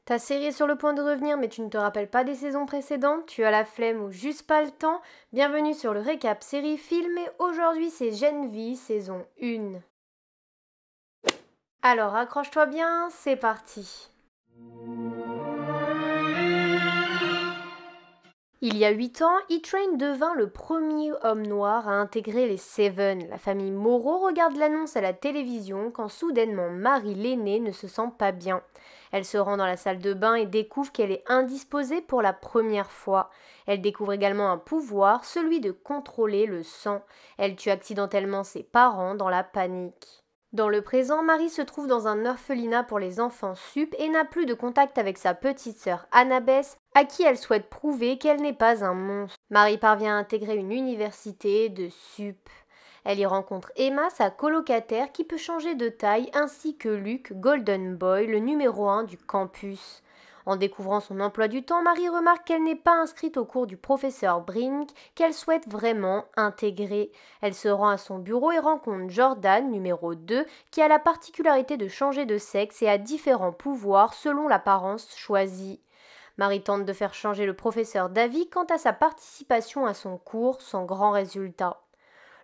Ta série est sur le point de revenir, mais tu ne te rappelles pas des saisons précédentes, tu as la flemme ou juste pas le temps. Bienvenue sur le récap série film et aujourd'hui c'est Gen V saison 1. Alors accroche-toi bien, c'est parti. Il y a 8 ans, E-Train devint le premier homme noir à intégrer les Seven. La famille Moreau regarde l'annonce à la télévision quand soudainement Marie l'aînée ne se sent pas bien. Elle se rend dans la salle de bain et découvre qu'elle est indisposée pour la première fois. Elle découvre également un pouvoir, celui de contrôler le sang. Elle tue accidentellement ses parents dans la panique. Dans le présent, Marie se trouve dans un orphelinat pour les enfants sup et n'a plus de contact avec sa petite sœur Annabeth, à qui elle souhaite prouver qu'elle n'est pas un monstre. Marie parvient à intégrer une université de sup. Elle y rencontre Emma, sa colocataire, qui peut changer de taille, ainsi que Luke, Golden Boy, le numéro 1 du campus. En découvrant son emploi du temps, Marie remarque qu'elle n'est pas inscrite au cours du professeur Brink, qu'elle souhaite vraiment intégrer. Elle se rend à son bureau et rencontre Jordan, numéro 2, qui a la particularité de changer de sexe et a différents pouvoirs selon l'apparence choisie. Marie tente de faire changer le professeur d'avis quant à sa participation à son cours, sans grand résultat.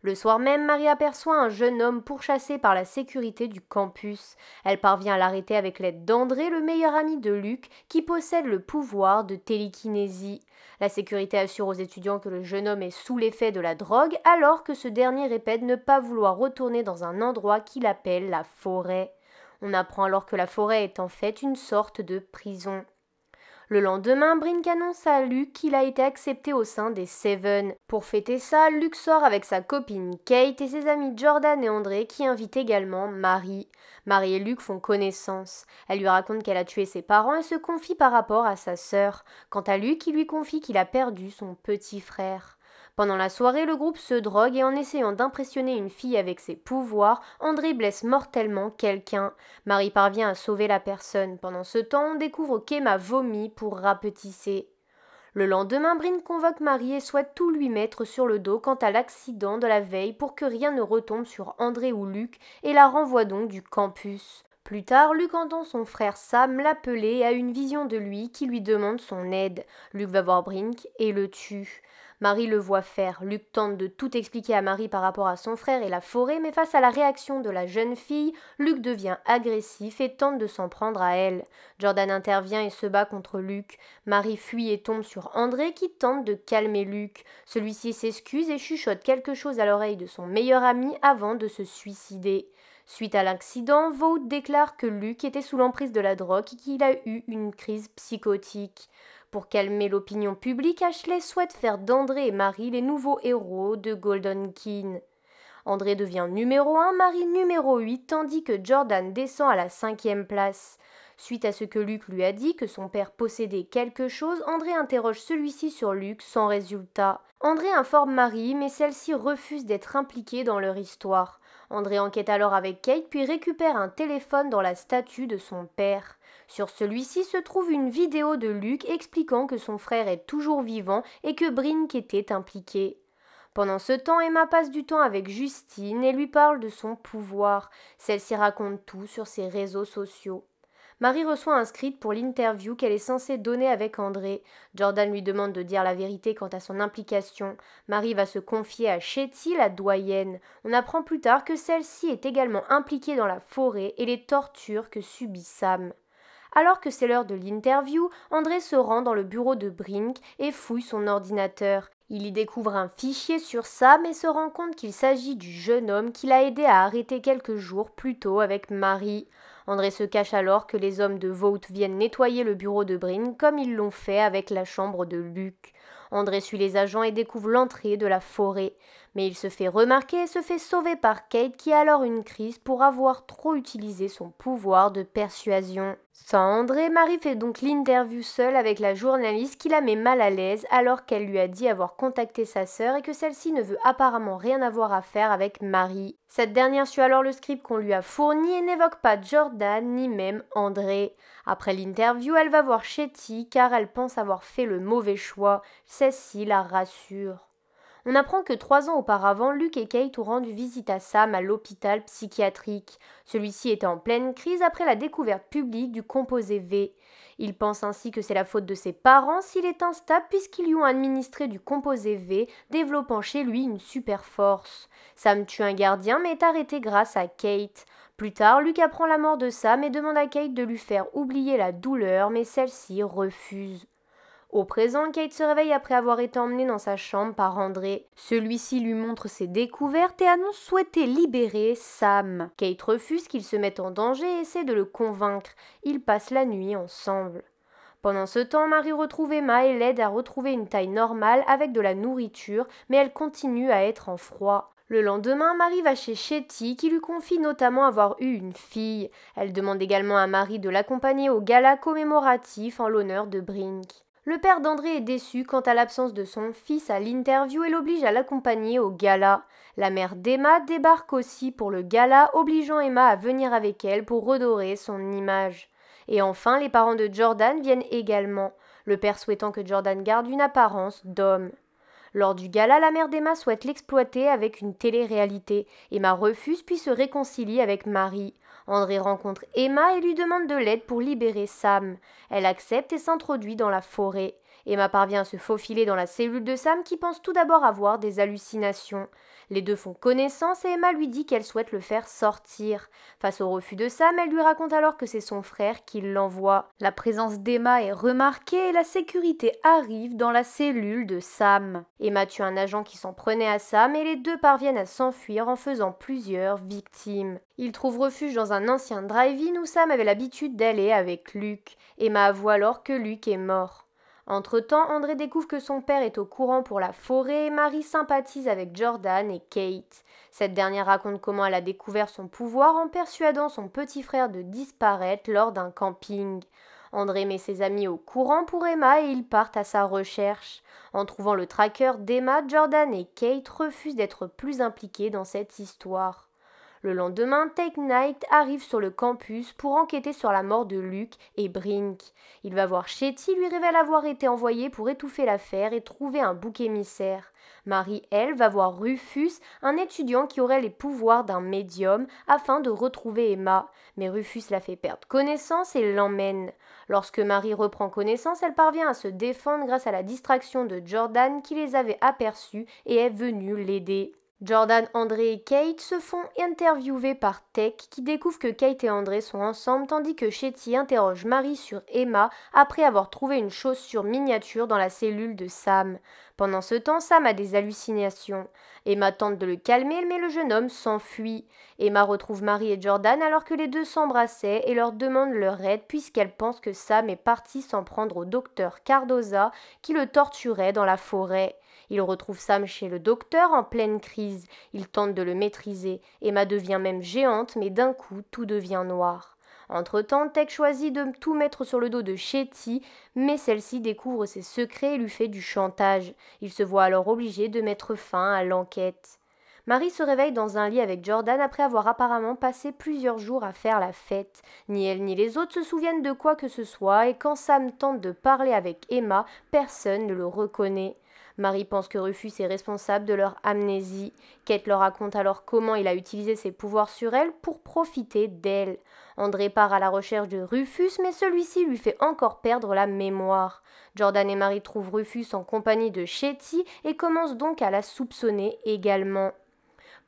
Le soir même, Marie aperçoit un jeune homme pourchassé par la sécurité du campus. Elle parvient à l'arrêter avec l'aide d'André, le meilleur ami de Luc, qui possède le pouvoir de télékinésie. La sécurité assure aux étudiants que le jeune homme est sous l'effet de la drogue, alors que ce dernier répète ne pas vouloir retourner dans un endroit qu'il appelle la forêt. On apprend alors que la forêt est en fait une sorte de prison. Le lendemain, Brink annonce à Luke qu'il a été accepté au sein des Seven. Pour fêter ça, Luke sort avec sa copine Kate et ses amis Jordan et André qui invitent également Marie. Marie et Luke font connaissance. Elle lui raconte qu'elle a tué ses parents et se confie par rapport à sa sœur. Quant à Luke, il lui confie qu'il a perdu son petit frère. Pendant la soirée, le groupe se drogue et en essayant d'impressionner une fille avec ses pouvoirs, André blesse mortellement quelqu'un. Marie parvient à sauver la personne. Pendant ce temps, on découvre qu'Emma vomit pour rapetisser. Le lendemain, Bryn convoque Marie et souhaite tout lui mettre sur le dos quant à l'accident de la veille pour que rien ne retombe sur André ou Luc et la renvoie donc du campus. Plus tard, Luc entend son frère Sam l'appeler et a une vision de lui qui lui demande son aide. Luc va voir Brink et le tue. Marie le voit faire. Luc tente de tout expliquer à Marie par rapport à son frère et la forêt, mais face à la réaction de la jeune fille, Luc devient agressif et tente de s'en prendre à elle. Jordan intervient et se bat contre Luc. Marie fuit et tombe sur André qui tente de calmer Luc. Celui-ci s'excuse et chuchote quelque chose à l'oreille de son meilleur ami avant de se suicider. Suite à l'accident, Vought déclare que Luc était sous l'emprise de la drogue et qu'il a eu une crise psychotique. Pour calmer l'opinion publique, Ashley souhaite faire d'André et Marie les nouveaux héros de Golden Keys. André devient numéro 1, Marie numéro 8, tandis que Jordan descend à la 5e place. Suite à ce que Luc lui a dit que son père possédait quelque chose, André interroge celui-ci sur Luc sans résultat. André informe Marie, mais celle-ci refuse d'être impliquée dans leur histoire. André enquête alors avec Kate puis récupère un téléphone dans la statue de son père. Sur celui-ci se trouve une vidéo de Luc expliquant que son frère est toujours vivant et que Brink était impliqué. Pendant ce temps, Emma passe du temps avec Justine et lui parle de son pouvoir. Celle-ci raconte tout sur ses réseaux sociaux. Marie reçoit un script pour l'interview qu'elle est censée donner avec André. Jordan lui demande de dire la vérité quant à son implication. Marie va se confier à Shetty, la doyenne. On apprend plus tard que celle-ci est également impliquée dans la forêt et les tortures que subit Sam. Alors que c'est l'heure de l'interview, André se rend dans le bureau de Brink et fouille son ordinateur. Il y découvre un fichier sur Sam et se rend compte qu'il s'agit du jeune homme qui l'a aidé à arrêter quelques jours plus tôt avec Marie. André se cache alors que les hommes de Vought viennent nettoyer le bureau de Brink comme ils l'ont fait avec la chambre de Luc. André suit les agents et découvre l'entrée de la forêt. Mais il se fait remarquer et se fait sauver par Kate qui a alors une crise pour avoir trop utilisé son pouvoir de persuasion. Sans André, Marie fait donc l'interview seule avec la journaliste qui la met mal à l'aise alors qu'elle lui a dit avoir contacté sa sœur et que celle-ci ne veut apparemment rien avoir à faire avec Marie. Cette dernière suit alors le script qu'on lui a fourni et n'évoque pas Jordan ni même André. Après l'interview, elle va voir Shetty car elle pense avoir fait le mauvais choix. Celle-ci la rassure. On apprend que 3 ans auparavant, Luke et Kate ont rendu visite à Sam à l'hôpital psychiatrique. Celui-ci était en pleine crise après la découverte publique du composé V. Il pense ainsi que c'est la faute de ses parents s'il est instable puisqu'ils lui ont administré du composé V, développant chez lui une super force. Sam tue un gardien mais est arrêté grâce à Kate. Plus tard, Luke apprend la mort de Sam et demande à Kate de lui faire oublier la douleur, mais celle-ci refuse. Au présent, Kate se réveille après avoir été emmenée dans sa chambre par André. Celui-ci lui montre ses découvertes et annonce souhaiter libérer Sam. Kate refuse qu'il se mette en danger et essaie de le convaincre. Ils passent la nuit ensemble. Pendant ce temps, Marie retrouve Emma et l'aide à retrouver une taille normale avec de la nourriture, mais elle continue à être en froid. Le lendemain, Marie va chez Shetty qui lui confie notamment avoir eu une fille. Elle demande également à Marie de l'accompagner au gala commémoratif en l'honneur de Brink. Le père d'André est déçu quant à l'absence de son fils à l'interview et l'oblige à l'accompagner au gala. La mère d'Emma débarque aussi pour le gala, obligeant Emma à venir avec elle pour redorer son image. Et enfin, les parents de Jordan viennent également, le père souhaitant que Jordan garde une apparence d'homme. Lors du gala, la mère d'Emma souhaite l'exploiter avec une télé-réalité. Emma refuse puis se réconcilie avec Marie. André rencontre Emma et lui demande de l'aide pour libérer Sam. Elle accepte et s'introduit dans la forêt. Emma parvient à se faufiler dans la cellule de Sam qui pense tout d'abord avoir des hallucinations. Les deux font connaissance et Emma lui dit qu'elle souhaite le faire sortir. Face au refus de Sam, elle lui raconte alors que c'est son frère qui l'envoie. La présence d'Emma est remarquée et la sécurité arrive dans la cellule de Sam. Emma tue un agent qui s'en prenait à Sam et les deux parviennent à s'enfuir en faisant plusieurs victimes. Ils trouvent refuge dans un ancien drive-in où Sam avait l'habitude d'aller avec Luke. Emma avoue alors que Luke est mort. Entre-temps, André découvre que son père est au courant pour la forêt et Marie sympathise avec Jordan et Kate. Cette dernière raconte comment elle a découvert son pouvoir en persuadant son petit frère de disparaître lors d'un camping. André met ses amis au courant pour Emma et ils partent à sa recherche. En trouvant le tracker d'Emma, Jordan et Kate refusent d'être plus impliqués dans cette histoire. Le lendemain, Take Knight arrive sur le campus pour enquêter sur la mort de Luke et Brink. Il va voir Shetty, lui révèle avoir été envoyé pour étouffer l'affaire et trouver un bouc émissaire. Marie, elle, va voir Rufus, un étudiant qui aurait les pouvoirs d'un médium, afin de retrouver Emma. Mais Rufus la fait perdre connaissance et l'emmène. Lorsque Marie reprend connaissance, elle parvient à se défendre grâce à la distraction de Jordan qui les avait aperçus et est venu l'aider. Jordan, André et Kate se font interviewer par Tech qui découvre que Kate et André sont ensemble tandis que Shetty interroge Marie sur Emma après avoir trouvé une chaussure miniature dans la cellule de Sam. Pendant ce temps, Sam a des hallucinations. Emma tente de le calmer mais le jeune homme s'enfuit. Emma retrouve Marie et Jordan alors que les deux s'embrassaient et leur demande leur aide puisqu'elle pense que Sam est parti s'en prendre au docteur Cardoza qui le torturait dans la forêt. Il retrouve Sam chez le docteur en pleine crise. Il tente de le maîtriser. Emma devient même géante, mais d'un coup, tout devient noir. Entre-temps, Tech choisit de tout mettre sur le dos de Shetty, mais celle-ci découvre ses secrets et lui fait du chantage. Il se voit alors obligé de mettre fin à l'enquête. Marie se réveille dans un lit avec Jordan après avoir apparemment passé plusieurs jours à faire la fête. Ni elle ni les autres se souviennent de quoi que ce soit et quand Sam tente de parler avec Emma, personne ne le reconnaît. Marie pense que Rufus est responsable de leur amnésie. Kate leur raconte alors comment il a utilisé ses pouvoirs sur elle pour profiter d'elle. André part à la recherche de Rufus, mais celui-ci lui fait encore perdre la mémoire. Jordan et Marie trouvent Rufus en compagnie de Shetty et commencent donc à la soupçonner également.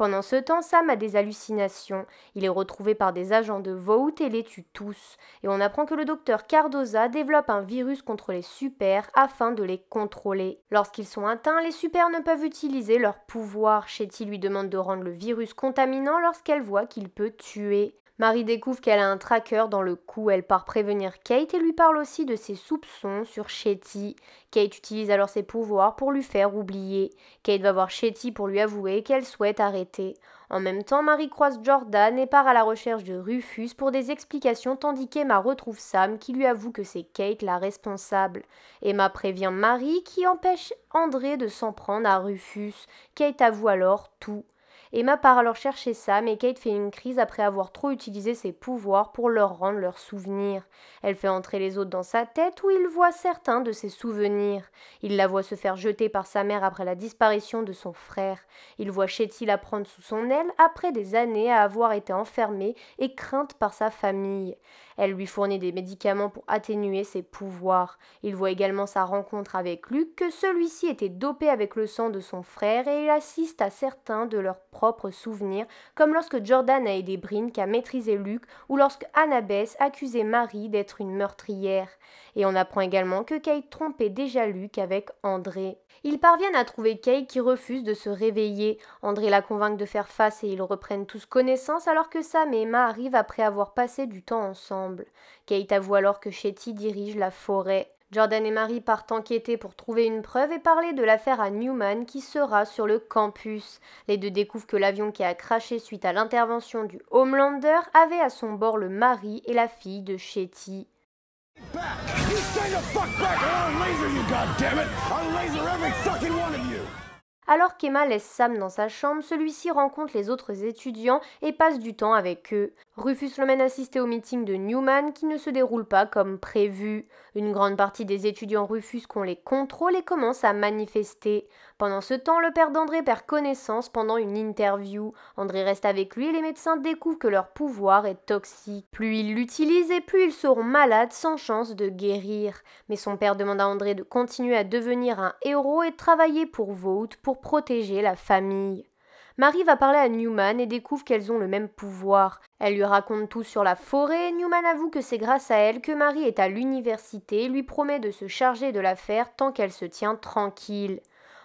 Pendant ce temps, Sam a des hallucinations. Il est retrouvé par des agents de Vought et les tue tous. Et on apprend que le docteur Cardoza développe un virus contre les supers afin de les contrôler. Lorsqu'ils sont atteints, les supers ne peuvent utiliser leur pouvoir. Shetty lui demande de rendre le virus contaminant lorsqu'elle voit qu'il peut tuer. Marie découvre qu'elle a un tracker dans le cou. Elle part prévenir Kate et lui parle aussi de ses soupçons sur Shetty. Kate utilise alors ses pouvoirs pour lui faire oublier. Kate va voir Shetty pour lui avouer qu'elle souhaite arrêter. En même temps, Marie croise Jordan et part à la recherche de Rufus pour des explications tandis qu'Emma retrouve Sam qui lui avoue que c'est Kate la responsable. Emma prévient Marie qui empêche André de s'en prendre à Rufus. Kate avoue alors tout. Emma part alors chercher Sam et Kate fait une crise après avoir trop utilisé ses pouvoirs pour leur rendre leurs souvenirs. Elle fait entrer les autres dans sa tête où il voit certains de ses souvenirs. Il la voit se faire jeter par sa mère après la disparition de son frère. Il voit Shetty la prendre sous son aile après des années à avoir été enfermée et crainte par sa famille. Elle lui fournit des médicaments pour atténuer ses pouvoirs. Il voit également sa rencontre avec Luke, que celui-ci était dopé avec le sang de son frère et il assiste à certains de leurs propres souvenirs, comme lorsque Jordan a aidé Brynn à maîtriser Luke ou lorsque Annabeth accusait Marie d'être une meurtrière. Et on apprend également que Kate trompait déjà Luke avec André. Ils parviennent à trouver Kate qui refuse de se réveiller. André la convainc de faire face et ils reprennent tous connaissance alors que Sam et Emma arrivent après avoir passé du temps ensemble. Kate avoue alors que Shetty dirige la forêt. Jordan et Marie partent enquêter pour trouver une preuve et parler de l'affaire à Newman qui sera sur le campus. Les deux découvrent que l'avion qui a craché suite à l'intervention du Homelander avait à son bord le mari et la fille de Shetty. Alors qu'Emma laisse Sam dans sa chambre, celui-ci rencontre les autres étudiants et passe du temps avec eux. Rufus l'emmène assister au meeting de Newman qui ne se déroule pas comme prévu. Une grande partie des étudiants refusent qu'on les contrôle et commencent à manifester. Pendant ce temps, le père d'André perd connaissance pendant une interview. André reste avec lui et les médecins découvrent que leur pouvoir est toxique. Plus ils l'utilisent et plus ils seront malades sans chance de guérir. Mais son père demande à André de continuer à devenir un héros et de travailler pour Vought pour protéger la famille. Marie va parler à Newman et découvre qu'elles ont le même pouvoir. Elle lui raconte tout sur la forêt et Newman avoue que c'est grâce à elle que Marie est à l'université et lui promet de se charger de l'affaire tant qu'elle se tient tranquille.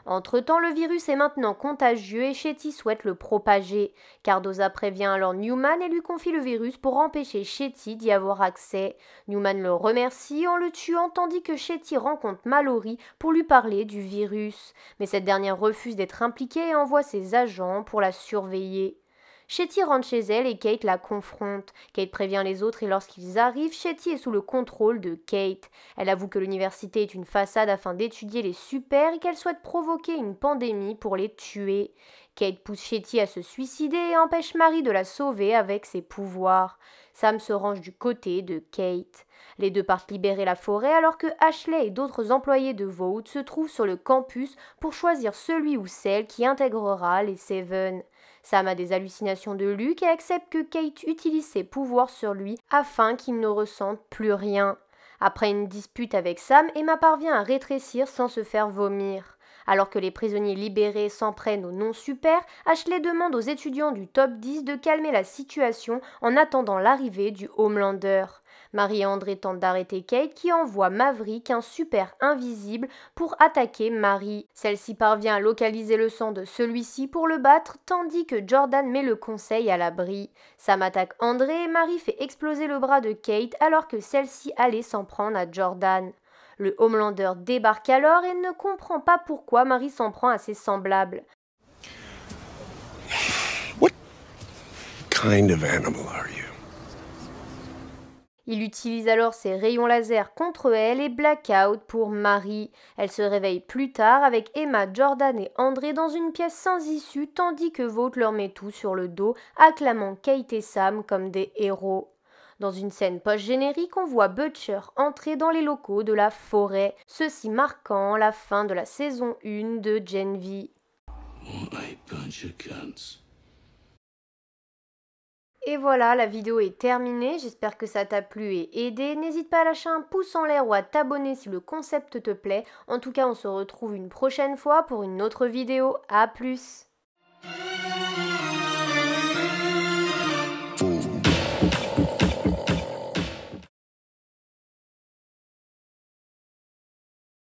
Entre-temps, le virus est maintenant contagieux et Shetty souhaite le propager. Cardoza prévient alors Newman et lui confie le virus pour empêcher Shetty d'y avoir accès. Newman le remercie en le tuant tandis que Shetty rencontre Mallory pour lui parler du virus. Mais cette dernière refuse d'être impliquée et envoie ses agents pour la surveiller. Shetty rentre chez elle et Kate la confronte. Kate prévient les autres et lorsqu'ils arrivent, Shetty est sous le contrôle de Kate. Elle avoue que l'université est une façade afin d'étudier les super et qu'elle souhaite provoquer une pandémie pour les tuer. Kate pousse Shetty à se suicider et empêche Marie de la sauver avec ses pouvoirs. Sam se range du côté de Kate. Les deux partent libérer la forêt alors que Ashley et d'autres employés de Vought se trouvent sur le campus pour choisir celui ou celle qui intégrera les Seven. Sam a des hallucinations de Luke et accepte que Kate utilise ses pouvoirs sur lui afin qu'il ne ressente plus rien. Après une dispute avec Sam, Emma parvient à rétrécir sans se faire vomir. Alors que les prisonniers libérés s'en prennent aux non-super, Ashley demande aux étudiants du top 10 de calmer la situation en attendant l'arrivée du Homelander. Marie et André tentent d'arrêter Kate qui envoie Maverick, un super invisible, pour attaquer Marie. Celle-ci parvient à localiser le sang de celui-ci pour le battre, tandis que Jordan met le conseil à l'abri. Sam attaque André et Marie fait exploser le bras de Kate alors que celle-ci allait s'en prendre à Jordan. Le Homelander débarque alors et ne comprend pas pourquoi Marie s'en prend à ses semblables. What kind of animal are you? Il utilise alors ses rayons laser contre elle et Blackout pour Marie. Elle se réveille plus tard avec Emma, Jordan et André dans une pièce sans issue tandis que Vought leur met tout sur le dos, acclamant Kate et Sam comme des héros. Dans une scène post-générique, on voit Butcher entrer dans les locaux de la forêt, ceci marquant la fin de la saison 1 de Gen V. Et voilà, la vidéo est terminée, j'espère que ça t'a plu et aidé. N'hésite pas à lâcher un pouce en l'air ou à t'abonner si le concept te plaît. En tout cas, on se retrouve une prochaine fois pour une autre vidéo. À plus!